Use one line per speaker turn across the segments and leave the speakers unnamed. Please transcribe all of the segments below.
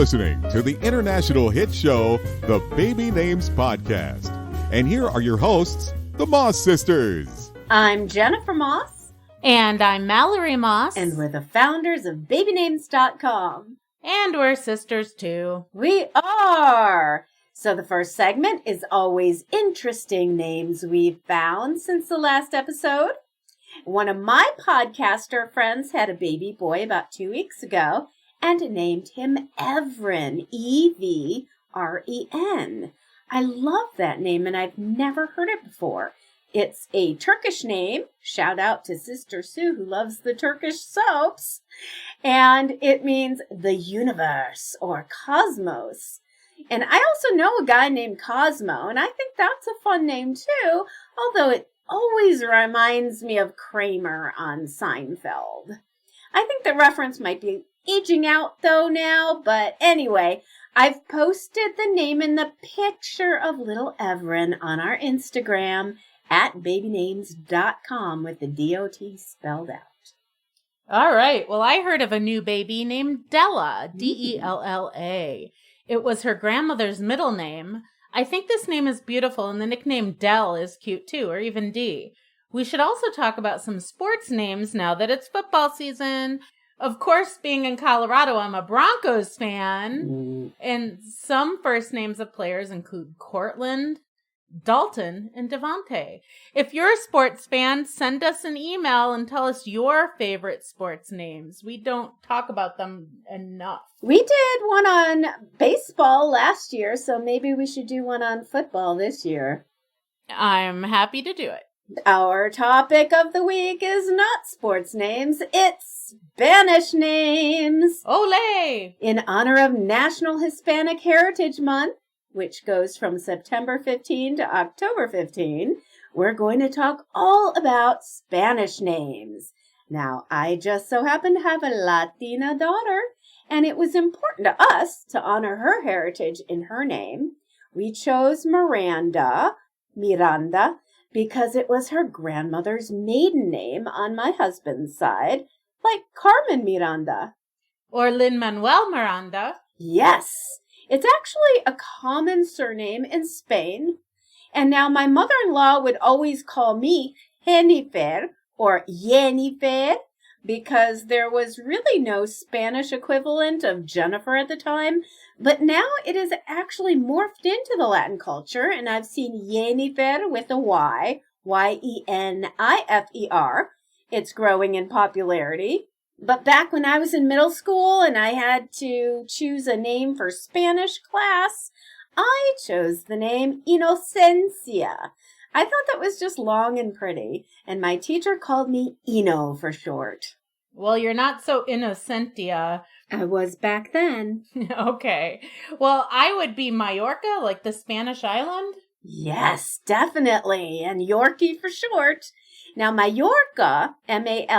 listening to the international hit show, The Baby Names Podcast. And here are your hosts, the Moss Sisters.
I'm Yenifer Moss.
And I'm Mallory Moss.
And we're the founders of BabyNames.com.
And we're sisters too.
We are! So the first segment is always interesting names we've found since the last episode. One of my podcaster friends had a baby boy about 2 weeks ago and named him Evren, E-V-R-E-N. I love that name and I've never heard it before. It's a Turkish name. Shout out to Sister Sue who loves the Turkish soaps. And it means the universe or cosmos. And I also know a guy named Cosmo, and I think that's a fun name too, although it always reminds me of Kramer on Seinfeld. I think the reference might be aging out though now, but anyway, I've posted the name and the picture of little Evren on our Instagram at babynames.com with the D-O-T spelled out.
All right. Well, I heard of a new baby named Della, D-E-L-L-A. It was her grandmother's middle name. I think this name is beautiful, and the nickname Dell is cute too, or even D. We should also talk about some sports names now that it's football season. Of course, being in Colorado, I'm a Broncos fan, and some first names of players include Cortland, Dalton, and Devontae. If you're a sports fan, send us an email and tell us your favorite sports names. We don't talk about them enough.
We did one on baseball last year, so maybe we should do one on football this year.
I'm happy to do it.
Our topic of the week is not sports names, it's Spanish names.
Ole!
In honor of National Hispanic Heritage Month, which goes from September 15 to October 15, we're going to talk all about Spanish names. Now, I just so happen to have a Latina daughter, and it was important to us to honor her heritage in her name. We chose Miranda, because it was her grandmother's maiden name on my husband's side, like Carmen Miranda.
Or Lin-Manuel Miranda.
Yes, it's actually a common surname in Spain. And now my mother-in-law would always call me Yenifer or Yenifer because there was really no Spanish equivalent of Jennifer at the time. But now it is actually morphed into the Latin culture, and I've seen Yenifer with a Y, Y-E-N-I-F-E-R. It's growing in popularity. But back when I was in middle school and I had to choose a name for Spanish class, I chose the name Inocencia. I thought that was just long and pretty, and my teacher called me Ino for short.
Well, you're not so Innocentia.
I was back then.
Okay. Well, I would be Mallorca, like the Spanish island.
Yes, definitely. And Yorkie for short. Now, Mallorca, M-A-L-L-O-R-C-A,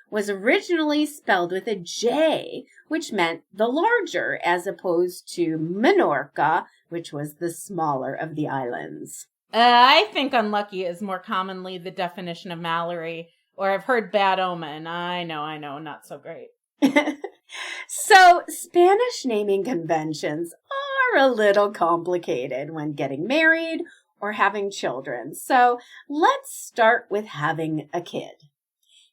was originally spelled with a J, which meant the larger, as opposed to Menorca, which was the smaller of the islands.
I think unlucky is more commonly the definition of Mallory. Or I've heard bad omen. I know, not so great.
So, Spanish naming conventions are a little complicated when getting married or having children. So, let's start with having a kid.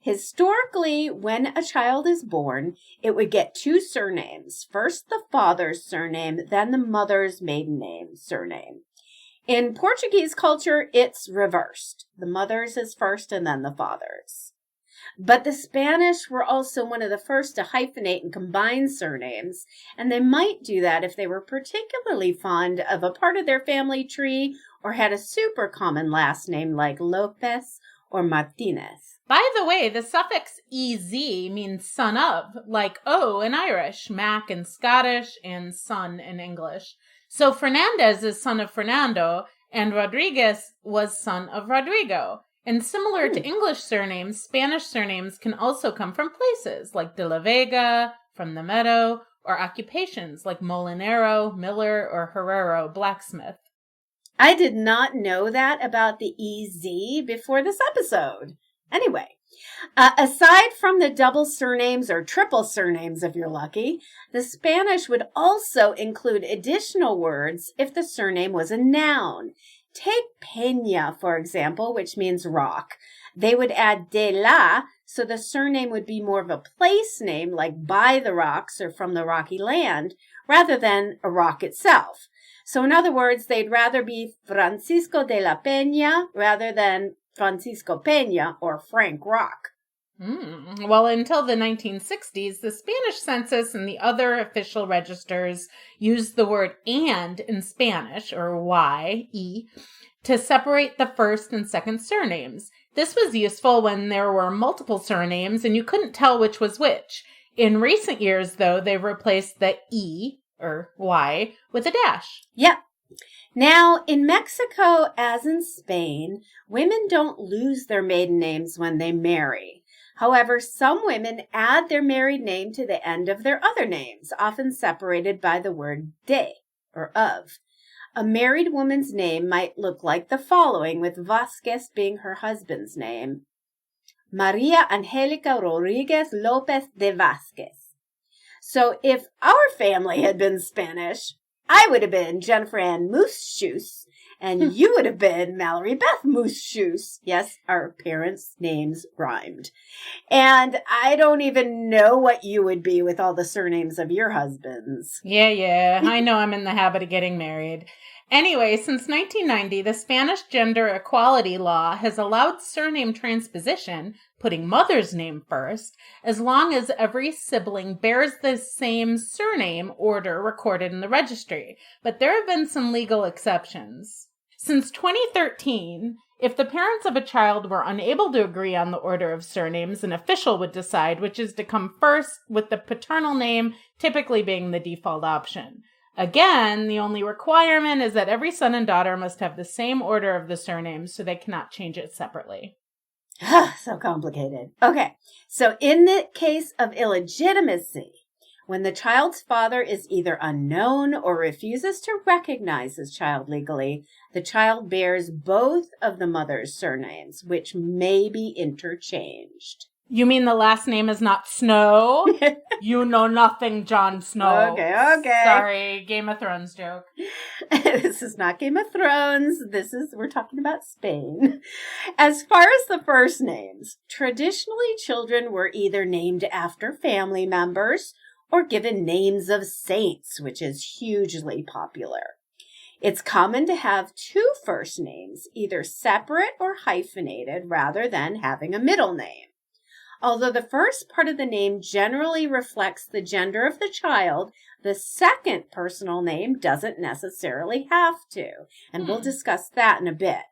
Historically, when a child is born, it would get two surnames. First, the father's surname, then the mother's maiden name surname. In Portuguese culture, it's reversed. The mother's is first and then the father's. But the Spanish were also one of the first to hyphenate and combine surnames, and they might do that if they were particularly fond of a part of their family tree or had a super common last name like Lopez or Martinez.
By the way, the suffix "ez" means son of, like O in Irish, Mac in Scottish, and son in English. So Fernandez is son of Fernando, and Rodriguez was son of Rodrigo. And similar to English surnames, Spanish surnames can also come from places like De la Vega, from the meadow, or occupations like molinero, miller, or herrero, blacksmith.
I did not know that about the EZ before this episode. Anyway, aside from the double surnames or triple surnames, if you're lucky, the Spanish would also include additional words if the surname was a noun. Take Peña, for example, which means rock. They would add Della, so the surname would be more of a place name, like by the rocks or from the rocky land, rather than a rock itself. So in other words, they'd rather be Francisco de la Peña rather than Francisco Peña or Frank Rock.
Well, until the 1960s, the Spanish census and the other official registers used the word and in Spanish, or Y, to separate the first and second surnames. This was useful when there were multiple surnames and you couldn't tell which was which. In recent years, though, they've replaced the E, or Y, with a dash.
Yep. Now, in Mexico, as in Spain, women don't lose their maiden names when they marry. However, some women add their married name to the end of their other names, often separated by the word de, or of. A married woman's name might look like the following, with Vasquez being her husband's name. Maria Angelica Rodriguez Lopez de Vasquez. So if our family had been Spanish, I would have been Jennifer Ann Moose-Shoes, and you would have been Mallory Beth Moose-Shoes. Yes, our parents' names rhymed. And I don't even know what you would be with all the surnames of your husbands.
Yeah, I know I'm in the habit of getting married. Anyway, since 1990, the Spanish gender equality law has allowed surname transposition, putting mother's name first, as long as every sibling bears the same surname order recorded in the registry. But there have been some legal exceptions. Since 2013, if the parents of a child were unable to agree on the order of surnames, an official would decide which is to come first, with the paternal name typically being the default option. Again, the only requirement is that every son and daughter must have the same order of the surnames, so they cannot change it separately.
So complicated. Okay, so in the case of illegitimacy, when the child's father is either unknown or refuses to recognize his child legally, the child bears both of the mother's surnames, which may be interchanged.
You mean the last name is not Snow? You know nothing, Jon Snow.
Okay.
Sorry, Game of Thrones joke.
This is not Game of Thrones. We're talking about Spain. As far as the first names, traditionally children were either named after family members or given names of saints, which is hugely popular. It's common to have two first names, either separate or hyphenated, rather than having a middle name. Although the first part of the name generally reflects the gender of the child, the second personal name doesn't necessarily have to, and we'll discuss that in a bit.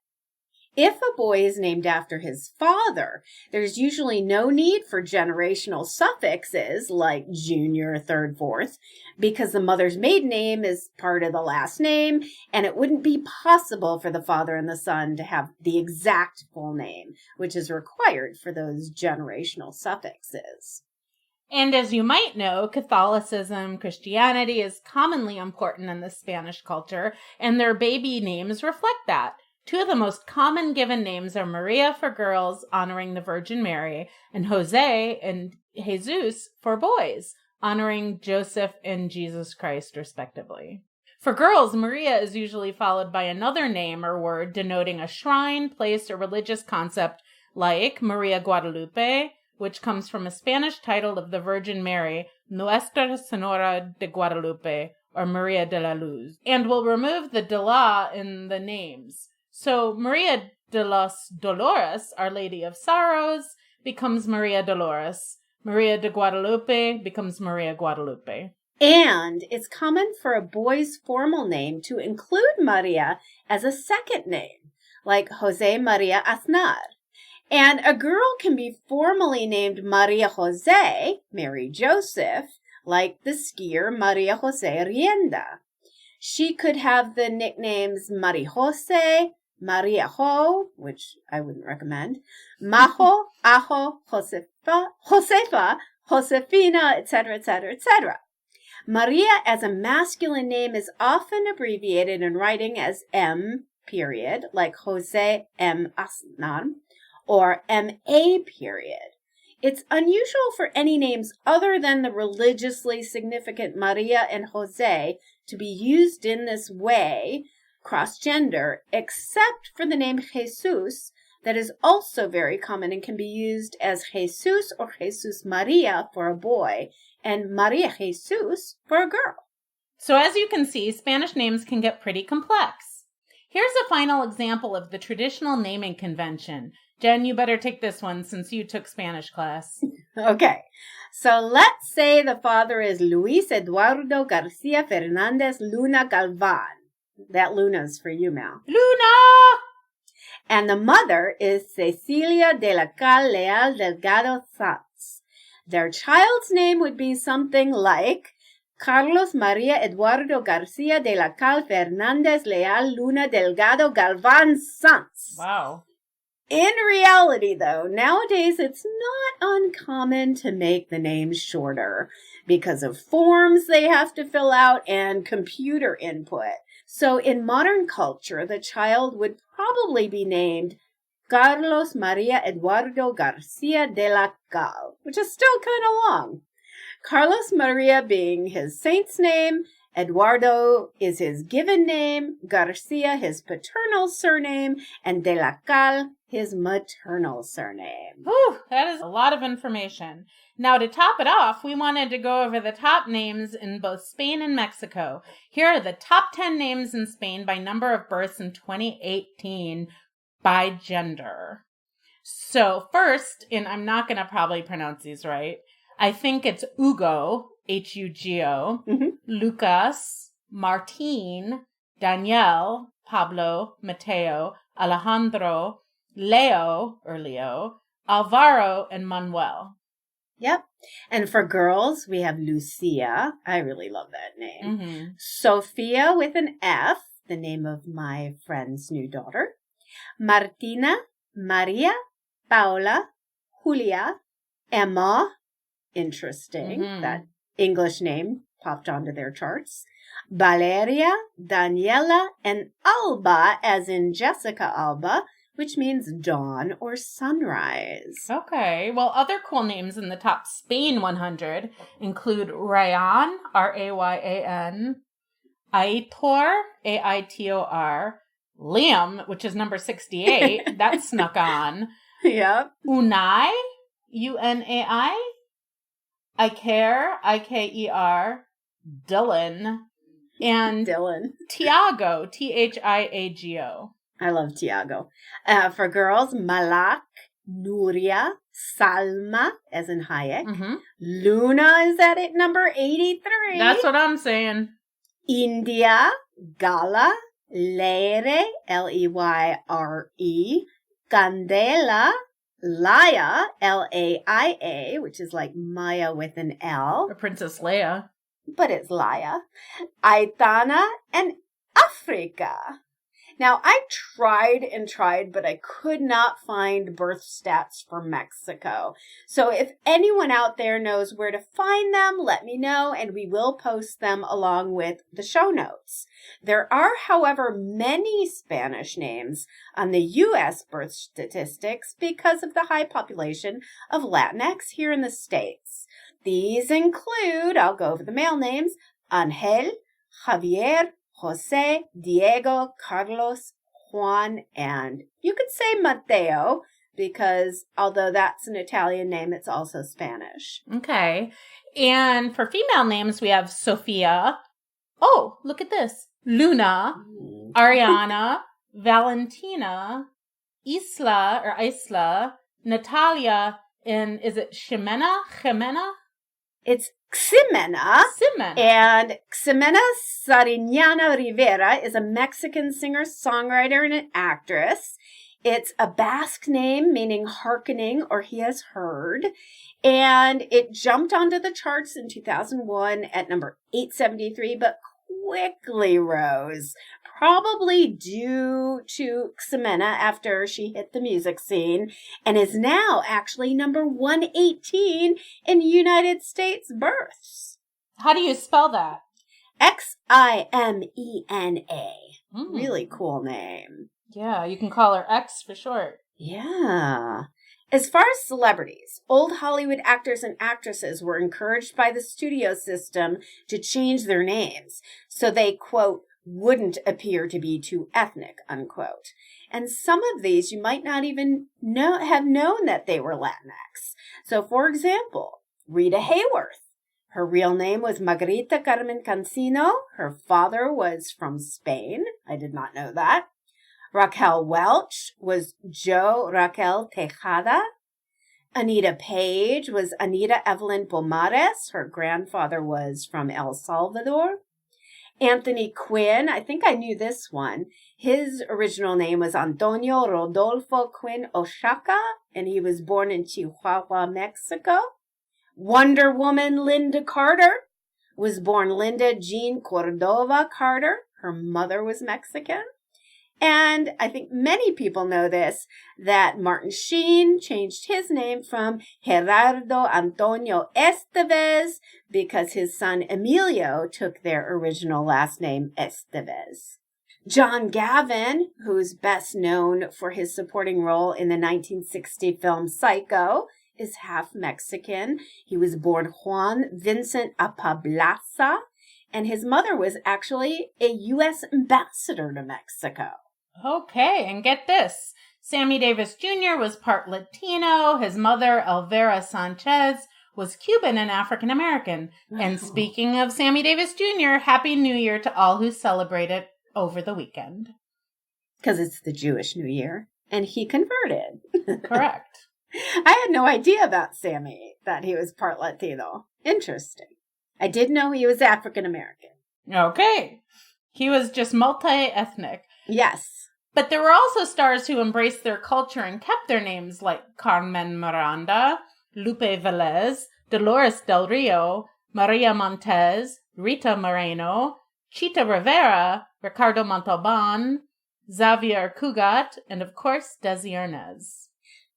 If a boy is named after his father, there's usually no need for generational suffixes like junior, third, fourth, because the mother's maiden name is part of the last name, and it wouldn't be possible for the father and the son to have the exact full name, which is required for those generational suffixes.
And as you might know, Catholicism, Christianity is commonly important in the Spanish culture, and their baby names reflect that. Two of the most common given names are Maria for girls, honoring the Virgin Mary, and José and Jesús for boys, honoring Joseph and Jesus Christ, respectively. For girls, Maria is usually followed by another name or word denoting a shrine, place, or religious concept, like Maria Guadalupe, which comes from a Spanish title of the Virgin Mary, Nuestra Señora de Guadalupe, or Maria de la Luz, and will remove the de la in the names. So Maria de los Dolores, Our Lady of Sorrows, becomes Maria Dolores. Maria de Guadalupe becomes Maria Guadalupe.
And it's common for a boy's formal name to include Maria as a second name, like José María Aznar. And a girl can be formally named Maria José, Mary Joseph, like the skier Maria José Rienda. She could have the nicknames María José, Maria Jo, which I wouldn't recommend, Majo, Ajo, Josefa, Josefina, etc., etc., etc. Maria as a masculine name is often abbreviated in writing as M, period, like José M. Aznar, or MA period. It's unusual for any names other than the religiously significant Maria and José to be used in this way, cross-gender, except for the name Jesús, that is also very common and can be used as Jesús or Jesús Maria for a boy and Maria Jesús for a girl.
So as you can see, Spanish names can get pretty complex. Here's a final example of the traditional naming convention. Jen, you better take this one since you took Spanish class.
Okay, so let's say the father is Luis Eduardo Garcia Fernandez Luna Galvan. That Luna's for you, Mal.
Luna!
And the mother is Cecilia de la Cal Leal Delgado Sanz. Their child's name would be something like Carlos Maria Eduardo Garcia de la Cal Fernandez Leal Luna Delgado Galvan Sanz.
Wow.
In reality, though, nowadays it's not uncommon to make the names shorter because of forms they have to fill out and computer input. So in modern culture, the child would probably be named Carlos Maria Eduardo Garcia de la Cal, which is still kind of long. Carlos Maria being his saint's name, Eduardo is his given name, Garcia his paternal surname, and de la Cal his maternal surname.
Whew, that is a lot of information. Now, to top it off, we wanted to go over the top names in both Spain and Mexico. Here are the top 10 names in Spain by number of births in 2018 by gender. So first, and I'm not going to probably pronounce these right, I think it's Hugo, Hugo, Lucas, Martín, Daniel, Pablo, Mateo, Alejandro, Leo, or Leo, Alvaro, and Manuel.
Yep. And for girls, we have Lucia. I really love that name. Sophia with an F, the name of my friend's new daughter. Martina, Maria, Paula, Julia, Emma. Interesting. That English name popped onto their charts. Valeria, Daniela, and Alba, as in Jessica Alba, which means dawn or sunrise.
Okay. Well, other cool names in the top Spain 100 include Rayan, Rayan, Aitor, Aitor, Liam, which is number 68, that snuck on.
Yep.
Unai, Unai, Iker, Iker, Dylan, and Tiago, Thiago.
I love Tiago. For girls, Malak, Nuria, Salma, as in Hayek. Luna is at it, number 83.
That's what I'm saying.
India, Gala, Leire, Leyre, Candela, Laia, Laia, which is like Maya with an L.
Or Princess Leia.
But it's Laia. Aitana, and Africa. Now, I tried, but I could not find birth stats for Mexico. So if anyone out there knows where to find them, let me know, and we will post them along with the show notes. There are, however, many Spanish names on the U.S. birth statistics because of the high population of Latinx here in the States. These include, I'll go over the male names, Angel, Javier, José, Diego, Carlos, Juan, and you could say Mateo, because although that's an Italian name, it's also Spanish.
Okay. And for female names, we have Sophia. Oh, look at this. Luna, Ariana, Valentina, Isla, Natalia, and is it Ximena?
It's Ximena. And Ximena Sariñana Rivera is a Mexican singer, songwriter, and an actress. It's a Basque name meaning hearkening or he has heard. And it jumped onto the charts in 2001 at number 873, but quickly rose, probably due to Ximena after she hit the music scene, and is now actually number 118 in United States births.
How do you spell that?
Ximena. Really cool name.
Yeah, you can call her X for short.
Yeah. As far as celebrities, old Hollywood actors and actresses were encouraged by the studio system to change their names so they, quote, wouldn't appear to be too ethnic, unquote. And some of these you might not even have known that they were Latinx. So, for example, Rita Hayworth. Her real name was Margarita Carmen Cancino. Her father was from Spain. I did not know that. Raquel Welch was Jo Raquel Tejada. Anita Page was Anita Evelyn Pomares. Her grandfather was from El Salvador. Anthony Quinn, I think I knew this one. His original name was Antonio Rodolfo Quinn Oaxaca, and he was born in Chihuahua, Mexico. Wonder Woman Linda Carter was born Linda Jean Cordova Carter. Her mother was Mexican. And I think many people know this, that Martin Sheen changed his name from Gerardo Antonio Estevez because his son Emilio took their original last name Estevez. John Gavin, who's best known for his supporting role in the 1960 film Psycho, is half Mexican. He was born Juan Vincent Apablaza, and his mother was actually a U.S. ambassador to Mexico.
Okay, and get this. Sammy Davis Jr. was part Latino. His mother, Elvira Sanchez, was Cuban and African American. Wow. And speaking of Sammy Davis Jr., Happy New Year to all who celebrate it over the weekend.
Because it's the Jewish New Year, and he converted.
Correct.
I had no idea about Sammy, that he was part Latino. Interesting. I did know he was African American.
Okay. He was just multi-ethnic.
Yes.
But there were also stars who embraced their culture and kept their names, like Carmen Miranda, Lupe Velez, Dolores Del Rio, Maria Montez, Rita Moreno, Chita Rivera, Ricardo Montalban, Xavier Cugat, and of course, Desi Arnaz.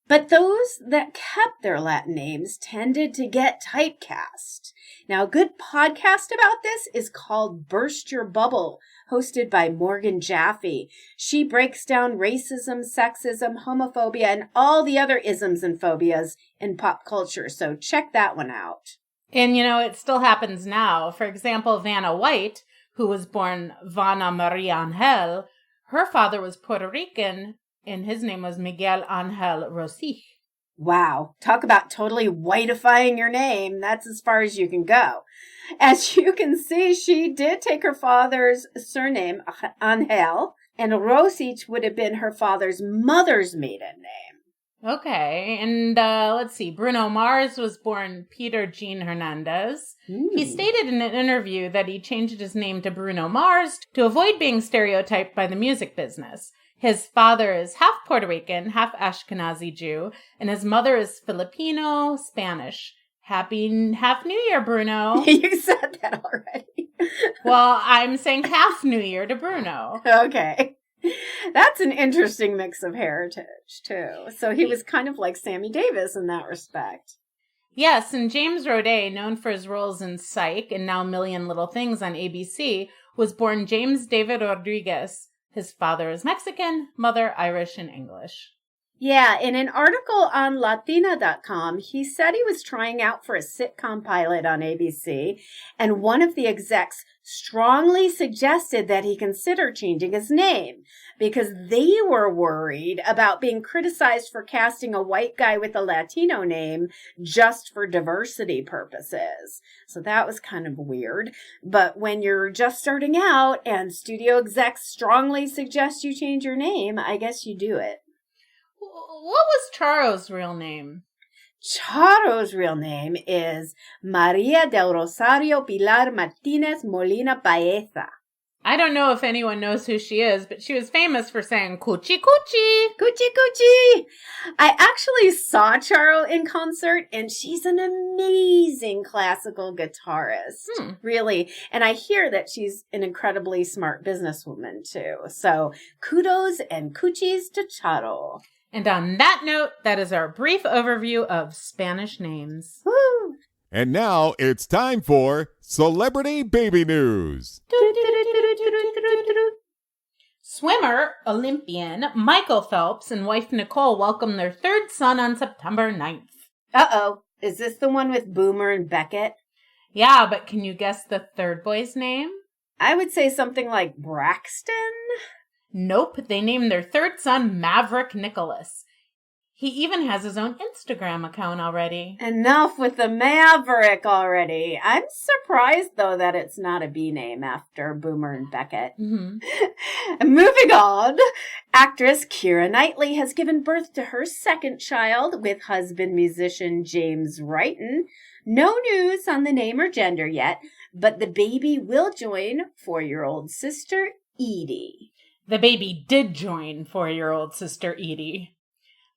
But those that kept their Latin names tended to get typecast. Now, a good podcast about this is called Burst Your Bubble, hosted by Morgan Jaffe. She breaks down racism, sexism, homophobia, and all the other isms and phobias in pop culture. So check that one out.
And, it still happens now. For example, Vanna White, who was born Vanna Maria Angel, her father was Puerto Rican, and his name was Miguel Angel Rosich.
Wow. Talk about totally whiteifying your name. That's as far as you can go. As you can see, she did take her father's surname, Angel, and Rosich would have been her father's mother's maiden name.
Okay. And let's see. Bruno Mars was born Peter Jean Hernandez. He stated in an interview that he changed his name to Bruno Mars to avoid being stereotyped by the music business. His father is half Puerto Rican, half Ashkenazi Jew, and his mother is Filipino, Spanish. Happy New Year, Bruno.
You said that already.
Well, I'm saying half New Year to Bruno.
Okay. That's an interesting mix of heritage, too. So he was kind of like Sammy Davis in that respect.
Yes, and James Roday, known for his roles in Psych and now Million Little Things on ABC, was born James David Rodriguez. His father is Mexican, mother Irish and English.
Yeah, in an article on Latina.com, he said he was trying out for a sitcom pilot on ABC, and one of the execs strongly suggested that he consider changing his name because they were worried about being criticized for casting a white guy with a Latino name just for diversity purposes. So that was kind of weird. But when you're just starting out and studio execs strongly suggest you change your name, I guess you do it.
What was Charo's real name?
Charo's real name is Maria del Rosario Pilar Martinez Molina Baeza.
I don't know if anyone knows who she is, but she was famous for saying coochie coochie.
Coochie coochie. I actually saw Charo in concert, and she's an amazing classical guitarist. Really. And I hear that she's an incredibly smart businesswoman, too. So kudos and coochies to Charo.
And on that note, that is our brief overview of Spanish names.
Woo!
And now it's time for Celebrity Baby News.
Swimmer, Olympian, Michael Phelps and wife Nicole welcomed their third son on September 9th.
Uh-oh. Is this the one with Boomer and Beckett?
Yeah, but can you guess the third boy's name?
I would say something like Braxton?
Nope, they named their third son Maverick Nicholas. He even has his own Instagram account already.
Enough with the Maverick already. I'm surprised, though, that it's not a B name after Boomer and Beckett.
Mm-hmm.
Moving on, actress Keira Knightley has given birth to her second child with husband musician James Wrighton. No news on the name or gender yet, but the baby will join 4-year-old sister Edie.
The baby did join 4-year-old sister Edie.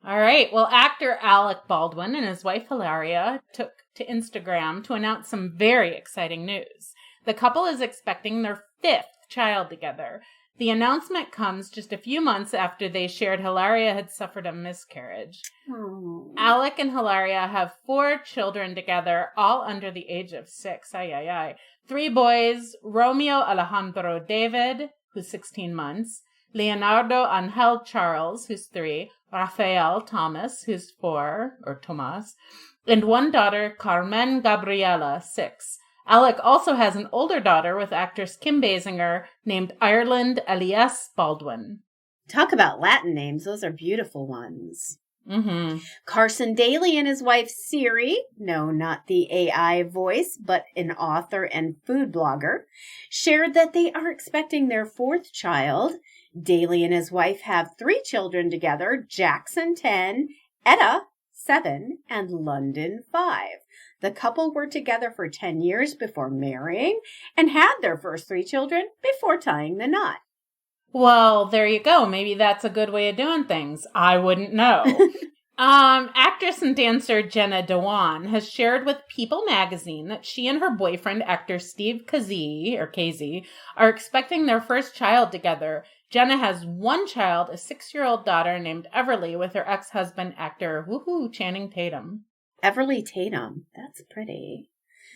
All right. Well, actor Alec Baldwin and his wife Valeria took to Instagram to announce some very exciting news. The couple is expecting their 5th child together. The announcement comes just a few months after they shared Hilaria had suffered a miscarriage.
Oh.
Alec and Hilaria have 4 children together, all under the age of 6. 3 boys, Romeo Alejandro David, who's 16 months, Leonardo Angel Charles, who's 3, Rafael Thomas, who's 4, or Tomas, and 1 daughter, Carmen Gabriela, 6. Alec also has an older daughter with actress Kim Basinger named Ireland Elias Baldwin.
Talk about Latin names. Those are beautiful ones.
Mm-hmm.
Carson Daly and his wife Siri, no, not the AI voice, but an author and food blogger, shared that they are expecting their 4th child. Daly and his wife have 3 children together, Jackson 10, Etta 7, and London 5. The couple were together for 10 years before marrying and had their first 3 children before tying the knot.
Well, there you go. Maybe that's a good way of doing things. I wouldn't know. Actress and dancer Jenna Dewan has shared with People magazine that she and her boyfriend, actor Steve Kazee, are expecting their first child together. Jenna has 1 child, a 6-year-old daughter named Everly, with her ex-husband, actor Channing Tatum.
Everly Tatum. That's pretty.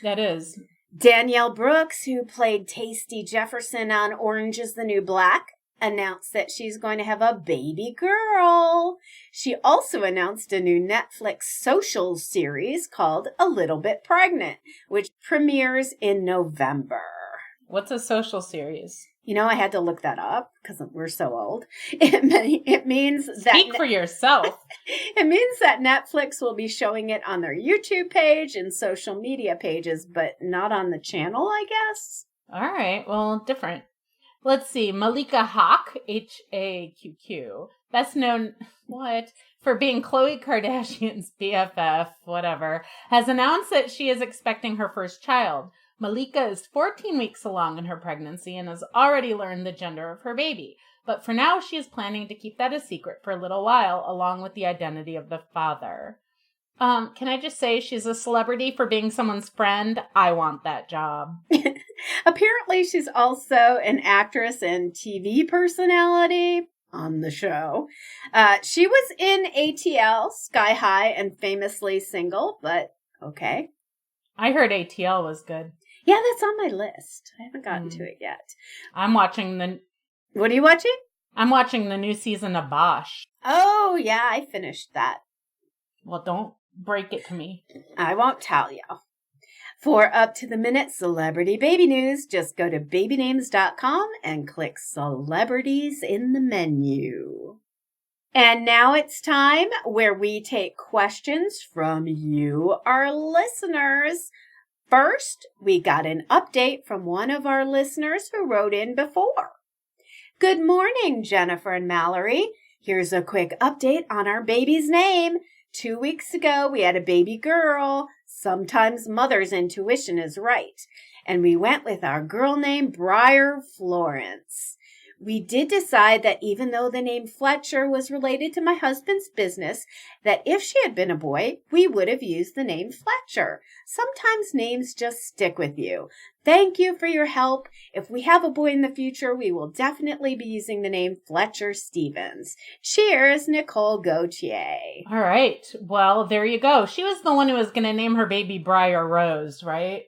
That is.
Danielle Brooks, who played Tasty Jefferson on Orange is the New Black, announced that she's going to have a baby girl. She also announced a new Netflix social series called A Little Bit Pregnant, which premieres in November.
What's a social series?
You know, I had to look that up because we're so old. It means that...
Speak for yourself.
It means that Netflix will be showing it on their YouTube page and social media pages, but not on the channel, I guess.
All right. Well, different. Let's see. Malika Hawk, H-A-Q-Q, best known, for being Khloe Kardashian's BFF, has announced that she is expecting her first child. Malika is 14 weeks along in her pregnancy and has already learned the gender of her baby. But for now, she is planning to keep that a secret for a little while, along with the identity of the father. Can I just say she's a celebrity for being someone's friend? I want that job.
Apparently, she's also an actress and TV personality on the show. She was in ATL, Sky High, and Famously Single, but okay.
I heard ATL was good.
Yeah, that's on my list. I haven't gotten to it yet.
I'm watching the...
What are you watching?
I'm watching the new season of Bosch.
Oh, yeah, I finished that.
Well, don't break it to me.
I won't tell you. For up-to-the-minute celebrity baby news, just go to babynames.com and click Celebrities in the menu. And now it's time where we take questions from you, our listeners. First, we got an update from one of our listeners who wrote in before. Good morning, Yenifer and Mallory. Here's a quick update on our baby's name. 2 weeks ago, we had a baby girl. Sometimes mother's intuition is right. And we went with our girl name, Briar Florence. We did decide that even though the name Fletcher was related to my husband's business, that if she had been a boy, we would have used the name Fletcher. Sometimes names just stick with you. Thank you for your help. If we have a boy in the future, we will definitely be using the name Fletcher Stevens. Cheers, Nicole Gauthier.
All right. Well, there you go. She was the one who was going to name her baby Briar Rose, right?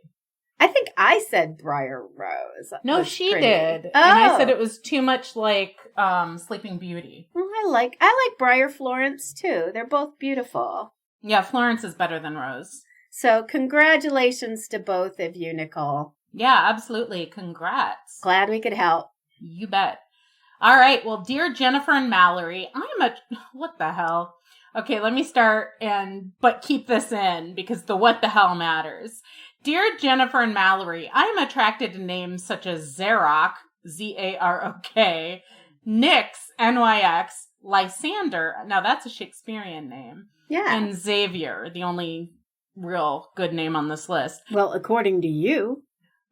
I think I said Briar Rose.
No, she
pretty.
did.
Oh.
And I said it was too much like Sleeping Beauty.
Well, I like Briar Florence too. They're both beautiful.
Yeah, Florence is better than Rose.
So congratulations to both of you, Nicole.
Yeah, absolutely. Congrats.
Glad we could help.
You bet. All right. Well, dear Yenifer and Mallory, what the hell? Okay, let me start but keep this in because the what the hell matters. Dear Yenifer and Mallory, I am attracted to names such as Zarok, Z-A-R-O-K, Nyx, N-Y-X, Lysander, now that's a Shakespearean name,
Yeah.
and Xavier, the only real good name on this list.
Well, according to you.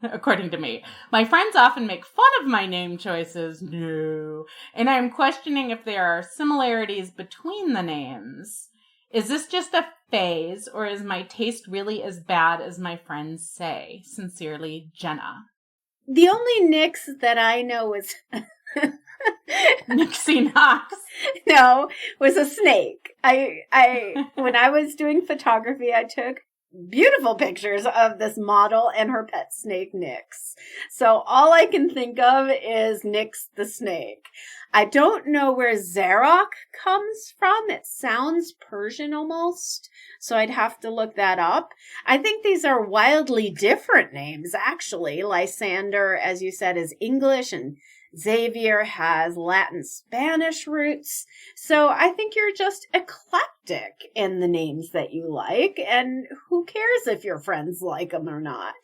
According to me. My friends often make fun of my name choices. No. And I'm questioning if there are similarities between the names. Is this just a phase, or is my taste really as bad as my friends say? Sincerely, Jenna.
The only Nyx that I know was...
Nixie Knox.
No, was a snake. When I was doing photography, I took beautiful pictures of this model and her pet snake, Nyx. So all I can think of is Nyx the snake. I don't know where Zarok comes from. It sounds Persian almost, so I'd have to look that up. I think these are wildly different names, actually. Lysander, as you said, is English, and Xavier has Latin Spanish roots. So I think you're just eclectic in the names that you like, and who cares if your friends like them or not?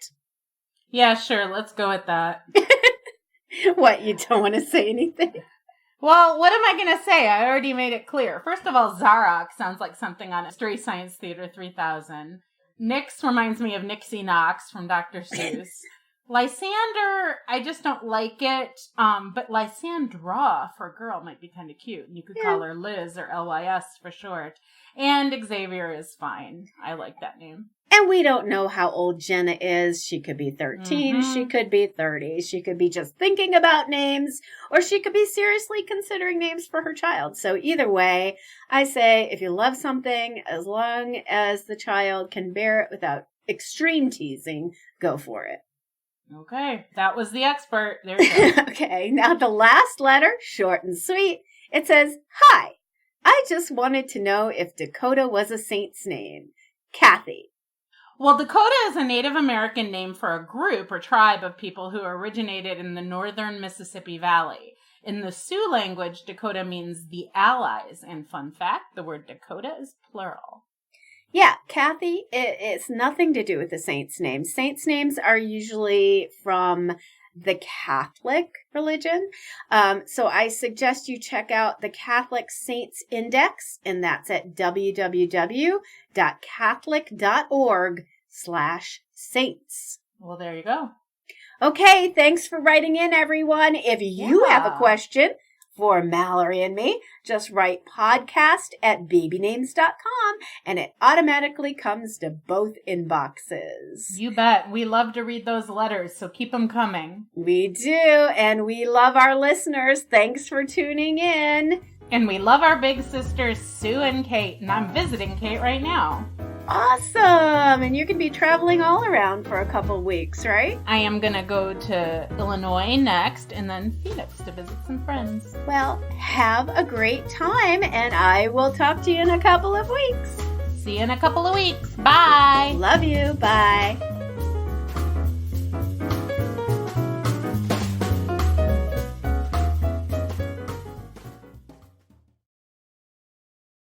Yeah, sure. Let's go with that.
What, you don't want to say anything?
Well, what am I going to say? I already made it clear. First of all, Zarok sounds like something on Mystery Science Theater 3000. Nyx reminds me of Nixie Knox from Dr. Seuss. Lysander, I just don't like it. But Lysandra for a girl might be kind of cute. You could call her Liz or Lys for short. And Xavier is fine. I like that name.
And we don't know how old Jenna is. She could be 13.
Mm-hmm.
She could be 30. She could be just thinking about names, or she could be seriously considering names for her child. So either way, I say if you love something, as long as the child can bear it without extreme teasing, go for it.
Okay, that was the expert. There you go.
Okay, now the last letter, short and sweet. It says, "Hi, I just wanted to know if Dakota was a saint's name. Kathy."
Well, Dakota is a Native American name for a group or tribe of people who originated in the northern Mississippi Valley. In the Sioux language, Dakota means the allies. And fun fact, the word Dakota is plural.
Yeah, Kathy, it's nothing to do with the saints' names. Saints' names are usually from the Catholic religion. So I suggest you check out the Catholic Saints Index, and that's at www.catholic.org/saints.
Well, there you go.
Okay, thanks for writing in, everyone. If you have a question for Mallory and me, just write podcast@babynames.com and it automatically comes to both inboxes.
You bet. We love to read those letters, so keep them coming.
We do, and we love our listeners. Thanks for tuning in.
And we love our big sisters, Sue and Kate, and I'm visiting Kate right now.
Awesome! And you're going to be traveling all around for a couple weeks, right?
I am going to go to Illinois next and then Phoenix to visit some friends.
Well, have a great time, and I will talk to you in a couple of weeks.
See you in a couple of weeks. Bye!
Love you. Bye.